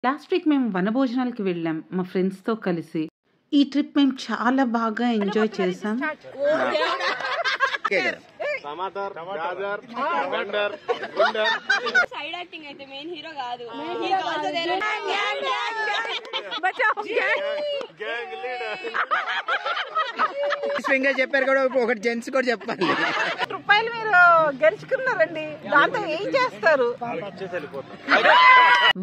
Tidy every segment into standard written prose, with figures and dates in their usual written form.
Last week మేము వనభోజనాలకి వెళ్ళాం మా ఫ్రెండ్స్తో కలిసి. ఈ ట్రిప్ మేము చాలా బాగా ఎంజాయ్ చేసాం. సైడ్ యాక్టింగ్ అయితే మెయిన్ హీరో కాదు. చెప్పారు కూడా ఒకటి జెంట్స్ కూడా చెప్పాలి. రూపాయలు మీరు గెలుచుకున్నారండి, దాంతో ఏం చేస్తారు?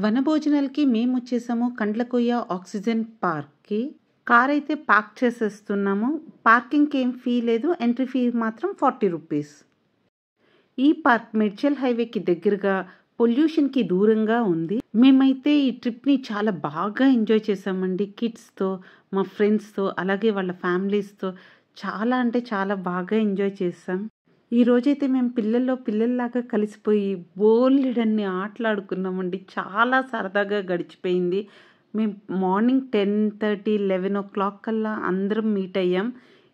వనభోజనాలకి మేము వచ్చేసాము కండ్లకొయ్య ఆక్సిజన్ పార్క్కి. కార్ అయితే పార్క్ చేసేస్తున్నాము. పార్కింగ్కి ఏం ఫీ లేదు, ఎంట్రీ ఫీ మాత్రం 40 రూపీస్. ఈ పార్క్ మేడ్చల్ హైవేకి దగ్గరగా, పొల్యూషన్కి దూరంగా ఉంది. మేమైతే ఈ ట్రిప్ని చాలా బాగా ఎంజాయ్ చేసామండి. కిడ్స్తో, మా ఫ్రెండ్స్తో, అలాగే వాళ్ళ ఫ్యామిలీస్తో చాలా అంటే చాలా బాగా ఎంజాయ్ చేసాం. ఈ రోజైతే మేము పిల్లల్లాగా కలిసిపోయి బోలెడన్ని ఆటలాడుకున్నామండి. చాలా సరదాగా గడిచిపోయింది. మేము మార్నింగ్ 10:30, 11 o'clock కల్లా అందరం మీట్ అయ్యాం.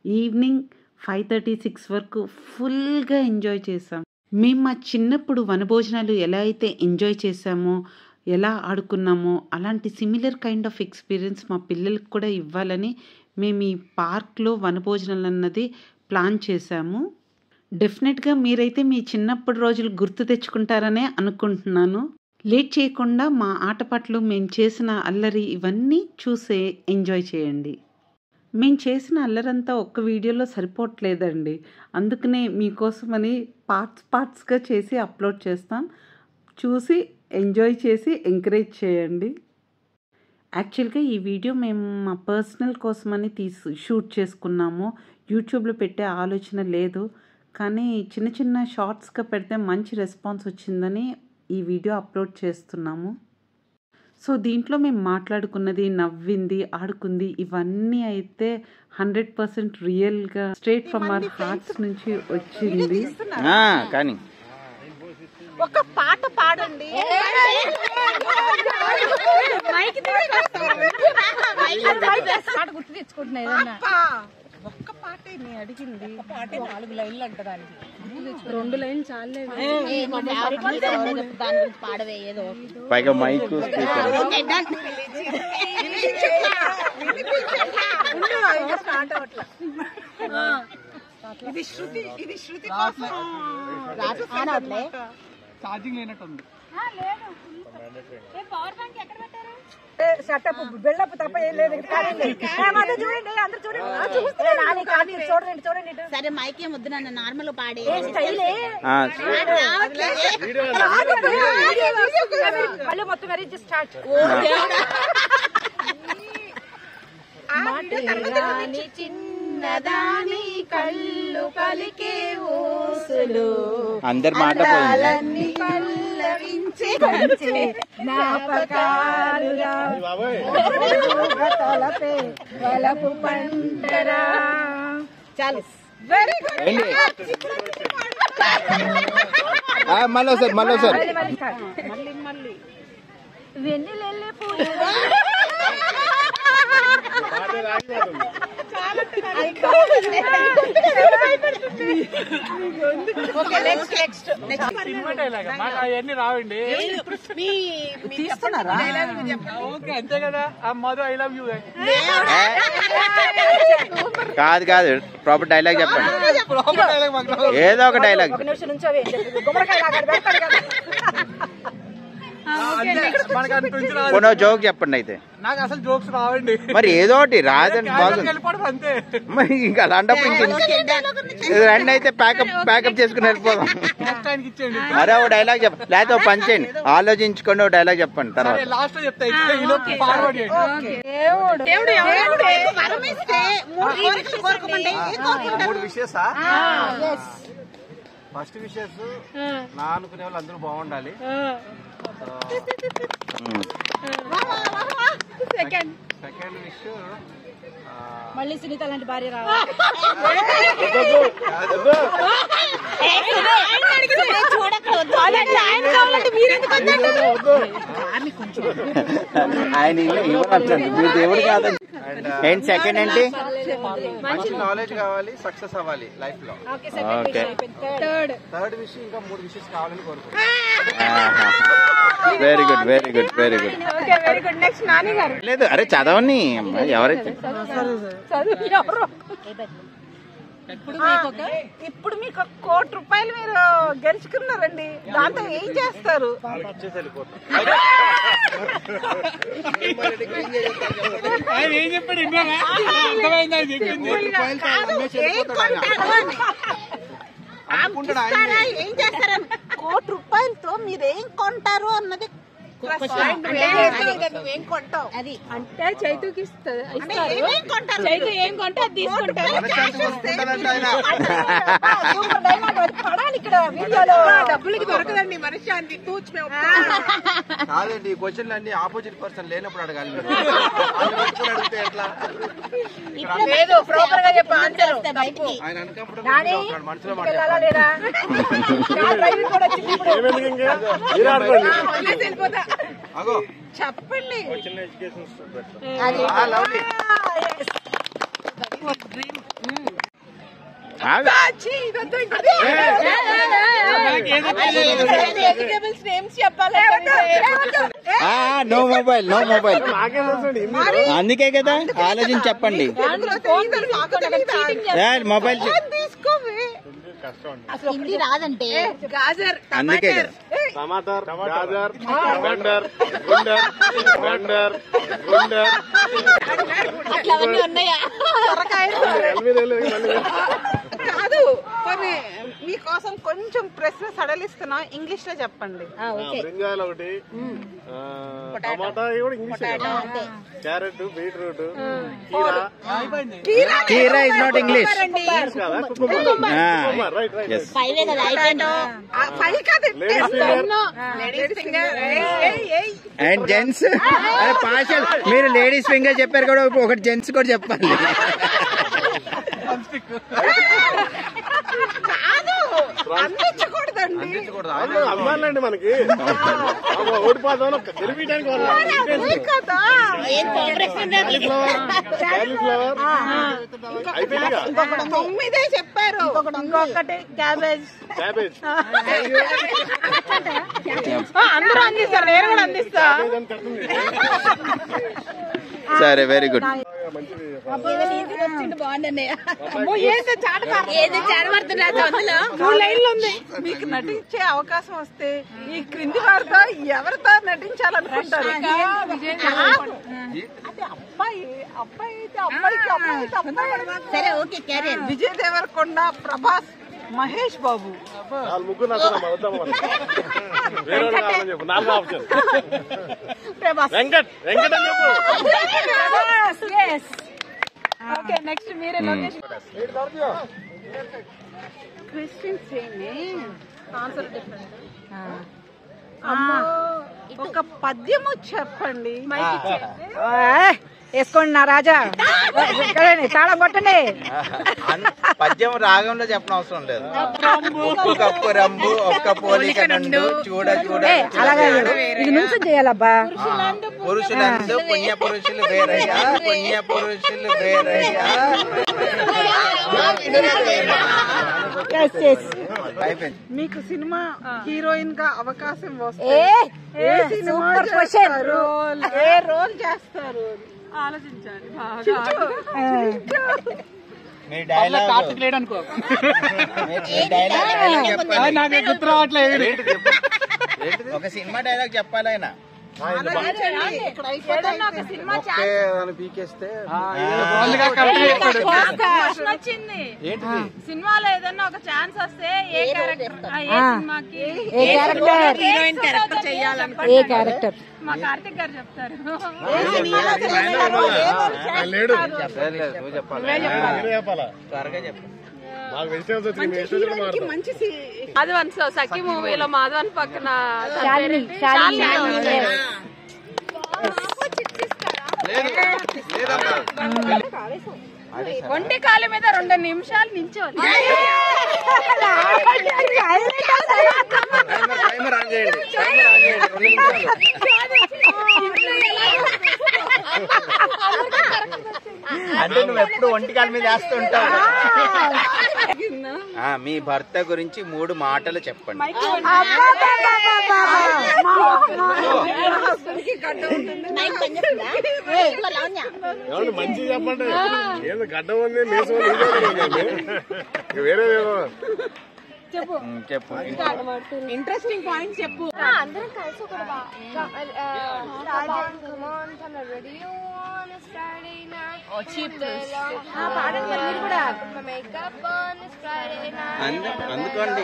ఈవినింగ్ 5:30, 6 వరకు ఫుల్గా ఎంజాయ్ చేసాం. మేము మా చిన్నప్పుడు వనభోజనాలు ఎలా అయితే ఎంజాయ్ చేసామో, ఎలా ఆడుకున్నామో, అలాంటి సిమిలర్ కైండ్ ఆఫ్ ఎక్స్పీరియన్స్ మా పిల్లలకు కూడా ఇవ్వాలని మేము ఈ పార్క్లో వనభోజనాలు అన్నది ప్లాన్ చేశాము. డెఫినెట్గా మీరైతే మీ చిన్నప్పటి రోజులు గుర్తు తెచ్చుకుంటారనే అనుకుంటున్నాను. లేట్ చేయకుండా మా ఆటపాటలు, మేము చేసిన అల్లరి ఇవన్నీ చూసే ఎంజాయ్ చేయండి. మేము చేసిన అల్లరంతా ఒక్క వీడియోలో సరిపోవట్లేదండి. అందుకనే మీకోసమని పార్ట్స్గా చేసి అప్లోడ్ చేస్తాం. చూసి ఎంజాయ్ చేసి ఎంకరేజ్ చేయండి. యాక్చువల్గా ఈ వీడియో మేము మా పర్సనల్ కోసమని షూట్ చేసుకున్నాము. యూట్యూబ్లో పెట్టే ఆలోచన లేదు, కానీ చిన్న చిన్న షార్ట్స్గా పెడితే మంచి రెస్పాన్స్ వచ్చిందని ఈ వీడియో అప్లోడ్ చేస్తున్నాము. సో దీంట్లో మేము మాట్లాడుకున్నది, నవ్వింది, ఆడుకుంది ఇవన్నీ అయితే 100% రియల్గా స్ట్రేట్ ఫ్రమ్ అవర్ హార్ట్స్ నుంచి వచ్చింది. కానీ ఒక పాట పాడండి. గుర్తు తెచ్చుకుంటున్నా. ఒక్క పాటే నేను అడిగింది. పాట 4 లైన్లు అంటారు. 2 లైన్లు చాలే. దాని గురించి పాడవే ఏదో. పైగా మైక్ స్టార్ట్ అవట్లా. ఇది శృతి కోసం ఛార్జింగ్ లేనట్టుంది. పవర్ బ్యాంక్ ఎక్కడ పెట్టారు? సెటప్ బిల్డప్ తప్ప ఏం లేదు. చూడండి, అందరు చూడండి. సరే మైక్ ఏం వద్దు, నన్ను నార్మల్ పాడే మళ్ళీ మొత్తం వెరీ స్టార్ట్. చిన్నదాని కళ్ళు పలికే ఊసులు అందరి మాట పోయింది. పల్లవించే జ్ఞాపకాలుగా తలపే వలపు పంటరా. చాలు, వెరీ గుడ్. మళ్ళీ మళ్ళీ వెన్నెలెల్లే పూలు. అవన్నీ రావండి. తీస్తున్నారా? ఓకే, అంతే కదా. Madhu I love you. కాదు ప్రాపర్ డైలాగ్ చెప్పండి. ఏదో ఒక డైలాగ్. কোনো జోక్ చెప్పండి అయితే. నాకు అసలు జోక్స్ రావండి. మరి ఏదో ఒకటి రాదని బాగుంది. అంతే. మరి ఇంకా అలాంటప్పుడు రండి అయితే ప్యాకప్ చేసుకుని వెళ్ళిపోదాం. అరే ఓ డైలాగ్ చెప్పండి, లేకపోతే ఓ పని చేయండి, ఆలోచించుకోండి, ఓ డైలాగ్ చెప్పండి. తర్వాత లాస్ట్ లో చెప్తా. ఫార్వర్డ్ చేయండి. 3 విషయసా? ఫస్ట్ విషయస్ నా అనుకునే వాళ్ళు అందరూ బాగుండాలి. సెకండ్ విష్ మళ్ళీ సునీత లాంటి భార్య రావాలి. ఆయన ఇవ్వనట్టండి, మీరు దేవుడు కాదండి. ఏంటి సెకండ్ ఏంటి? మంచి నాలెడ్జ్ కావాలి, సక్సెస్ అవ్వాలి లైఫ్ లో. ఓకే, థర్డ్ విషయం ఇంకా 3 విషయాలు కావాలని కోరుకుంటున్నాను. Very good very good very good. Okay very good. Next Nani గారు. లేదు, అరే చదవని ఎవరైతే. ఇప్పుడు మీకు 1 కోటి రూపాయలు మీరు గెలుచుకున్నారండి, దాంతో ఏం చేస్తారు? ఏం చేస్తారా? 1 కోటి రూపాయలతో మీరేం కొంటారు అన్నది నువ్వేం కొంటావు అది అంటే చైతుకి ఇస్తారు. కొంటారు? చైతు ఏం కొంటే అది తీసుకుంటారు. పడాలి ఇక్కడ వీడియోలో. డబ్బులకి దొరకదండి మనిషి కాదండి, ఈ క్వశ్చన్లు అన్ని ఆపోజిట్ పర్సన్ లేనప్పుడు అడగాలి. వాళ్ళు పెట్టుకుని అడిగితే ఎట్లా? లేదు ప్రాపర్ గా చెప్పు ఆన్సర్. ఆయన అన్కంఫర్టబుల్ మనసులో వెళ్ళాలా లేదా? నా డ్రైవింగ్ కూడా వచ్చింది ఇప్పుడు. అగో చెప్పండి. నో మొబైల్ నో మొబైల్, అందుకే కదా ఆలోచించి చెప్పండి. మొబైల్ హిందీ రాదంటే గాజర్, అందుకే కదా. టమాటర్, గాజర్, బండర్, గుండర్, బండర్, గుండర్. అట్లవన్నీ ఉన్నాయా? కాదు, కొన్ని మీకోసం కొంచెం ప్రశ్న సడలిస్తున్నా, ఇంగ్లీష్ లో చెప్పండి. బ్రింజాల్ ఒకటి, టమాటా కూడా ఇంగ్లీష్, క్యారెట్, బీట్రూట్, కీరా ఇస్ నాట్ ఇంగ్లీష్. ఫైవే కదా అయిపోయింది. అండ్ జెంట్స్ పార్షల్, మీరు లేడీస్ ఫింగర్ చెప్పారు కూడా, ఒకటి జెంట్స్ కూడా చెప్పాలి. అమ్మాలండి మనకి ఓడిపోతాం గెలిపించడానికి. అయిపోయింది. 9 చెప్పారు. ఇంకొకటి క్యాబేజ్. అందరూ అందిస్తారు, నేను కూడా అందిస్తా. సరే, వెరీ గుడ్. మీకు నటించే అవకాశం వస్తే ఈ క్రింది వారితో ఎవరితో నటించాలనుకుంటారు? అదే అబ్బాయి అయితే అబ్బాయికి, అమ్మాయి అయితే అబ్బాయి. సరే ఓకే, క్యారియర్. విజయ్ దేవరకొండ, ప్రభాస్, మహేష్ బాబు. ముగ్గురు వెంకట్ వెంకట్ అని చెప్పు. ఓకే నెక్స్ట్ మీరే లొకేషన్. Questions answer different. ఒక పద్యము చెప్పండి. వేసుకోండి నా రాజా, తాళం కొట్టండి. పద్యం రాగంలో చెప్పడం అవసరం లేదు. కప్పు రంబు ఒక్క పోలిక నుండు చూడ చూడ అలాగే ఇది నుంచి చేయాలబ్బా. పురుషులందు పుణ్య పురుషులు వేరయ్యా, పుణ్య పురుషులు వేరయ్యా. మీకు సినిమా హీరోయిన్ గా అవకాశం వస్తే ఏ సినిమా చేస్తారు? ఏ రోల్ చేస్తారు? ఆలోచించాలి. మీ డైలాగ్ నాకు గుర్తు రావట్లేదు. ఒక సినిమా డైలాగ్ చెప్పాలి ఆయన. పీకేస్తే సినిమాలో ఏదన్నా ఒక ఛాన్స్ వస్తే ఏ క్యారెక్టర్, ఏ క్యారెక్టర్ మా కార్తిక్ గారు చెప్తారు. లేడు మాధవన్ సఖి మూవీలో మాధవన్ పక్కన ఒంటి కాలు మీద 2 నిమిషాలు నించోవాలి. అంటే నువ్వు ఎప్పుడు ఒంటికాల మీద వేస్తుంటావు. మీ భర్త గురించి 3 మాటలు చెప్పండి. మంచి చెప్పండి. ఏదో గడ్డ ఉంది మేసం వేరే చెప్పు చెప్పు. ఇంట్రెస్టింగ్ పాయింట్ చెప్పు. అందరం కలిసి ఒక అందుకోండి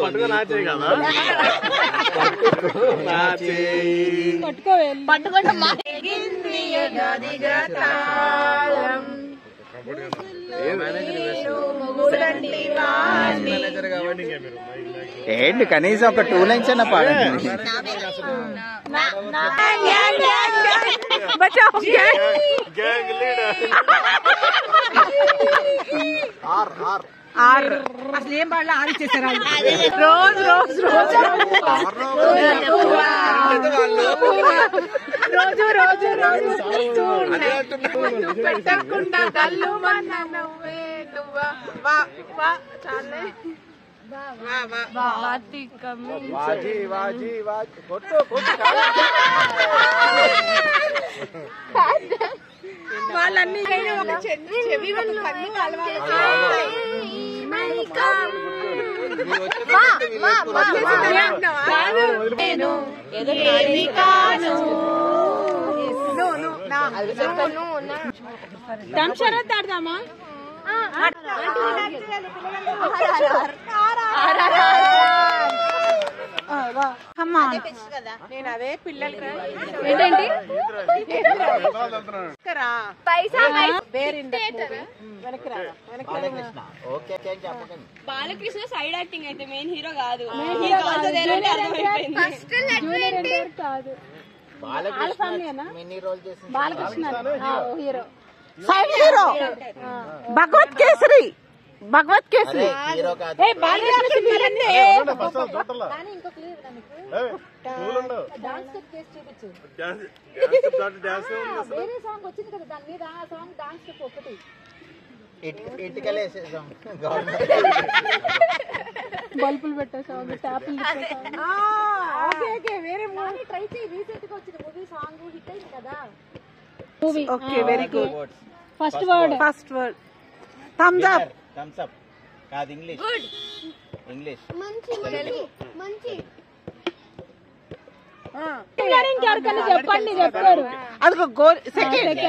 పట్టుకుని నాచే కదా ఏంటి కనీసం ఒక 2 లైన్స్ అయినా పాడండి. అసలు ఏం పాడలే ఆరు చేశారు. రోజు రోజు రోజు రోజు రోజు రోజు పెట్టకుండా కళ్ళు మన నవ్వే నువ్వా వా వా చాలే వాజీ వాజీ వాజీ కొట్టు కొట్టు. వాళ్ళన్నీ ఒక చెవి ఒక కన్ను ఆడదామా? నేను అదే పిల్లలకి ఏంటండి బాలకృష్ణ సైడ్ యాక్టింగ్ అయితే మెయిన్ హీరో కాదు. హీరో సైడ్ హీరో భగవత్ కేసరి. భగవత్ కేసరి బల్బులు పెట్టే సాంగ్, ట్యాపులు వేరే మూవీ ట్రై చేయి. రీసెంట్ గా వచ్చిన మూవీ సాంగ్ హిట్ అయింది కదా. Movie. Okay very good. First word thumbs up. Thumbs up కాదు ఇంగ్లీష్. ఇంగ్లీష్ మంచి మంచి ఇంకెవరికైనా చెప్పండి. చెప్పారు అదిగో గోల్. సెకండ్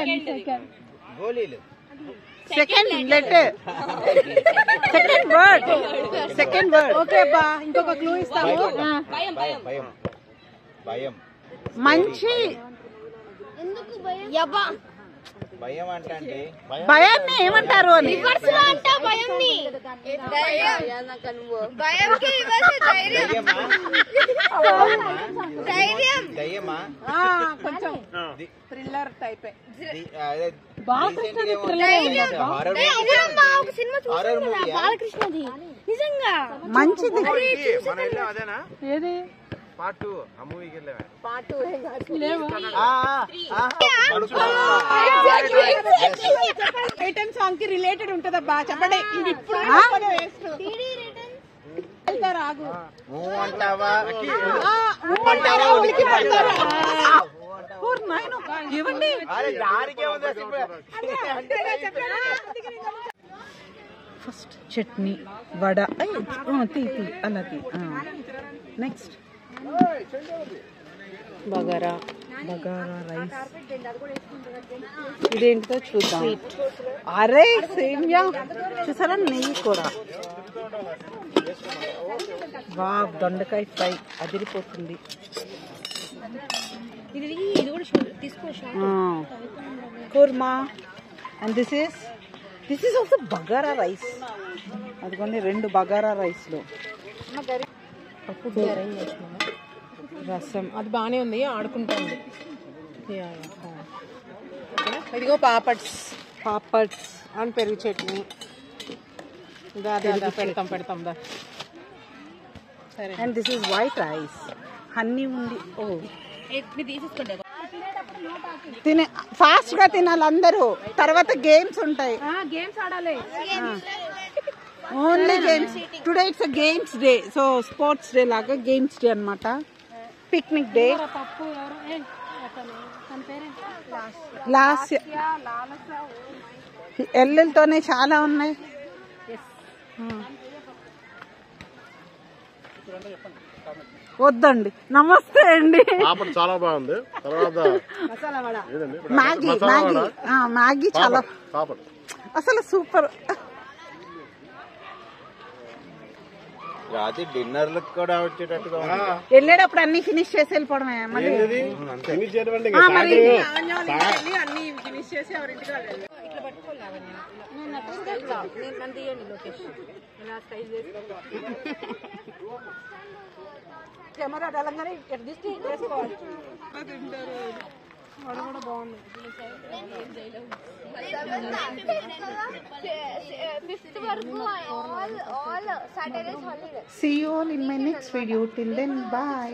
గోళీలు. Second letter. Second word okay అబ్బా. ఇంకొక క్లూ ఇస్తాము. భయం భయం భయం. మంచి. ఎందుకు భయం? భయం అంటే అండి భయాన్ని ఏమంటారు అని. దయ్యమా. కొంచెం థ్రిల్లర్ టైపే. బాలకృష్ణది నిజంగా మంచిది. అదేనా ఏది పార్ట్ 2 ఆ మూవీకి వెళ్ళామే. ఐటమ్ సాంగ్ కి రిలేటెడ్ ఉంటదబ్బా. చెప్పండి. ఇప్పుడు రాగు అంటావా ఇవ్వండి. ఫస్ట్ చట్నీ వడ తీ అలాగే. Next bagara rice. ఇదేంటిదో చూద్దాం. అరే సేమియా చూసారా, నెయ్యి కూడా. వా దొండకాయ ఫ్రై అదిరిపోతుంది. Kurma. And this is also bagara rice. అదిగోండి 2 బగారా రైస్లో రసం. అది బానే ఉంది, ఆడుకుంటుంది. ఇదిగో పాపడ్స్ అండ్ పెరుగు చట్నీ. పెడతాం దా. And this is white rice. Honey ఉంది. ఓ తినే ఫాస్ట్ గా తినాలి అందరూ. తర్వాత గేమ్స్ ఉంటాయి. గేమ్స్ ఆడాలి. Only games. Today it's a games day. So sports day లాగా గేమ్స్ డే అన్నమాట. Picnic day. లాస్ట్ ఎల్లులతోనే చాలా ఉన్నాయి. వద్దండి. నమస్తే అండి. చాలా బాగుంది. తర్వాత మ్యాగీ మ్యాగీ మ్యాగీ చాలా అసలు సూపర్. రాత్రి డిన్నర్ కూడా వచ్చేటట్టుగా వెళ్ళేటప్పుడు అన్ని ఫినిష్ చేసి వెళ్ళిపోవడమే. మళ్ళీ అన్ని ఫినిష్ చేసి ఎవరింటికి వెళ్ళాలి. కెమెరా డలంగానే దిష్టి చేసుకోవాలి. See you all in my next video. Till then, bye.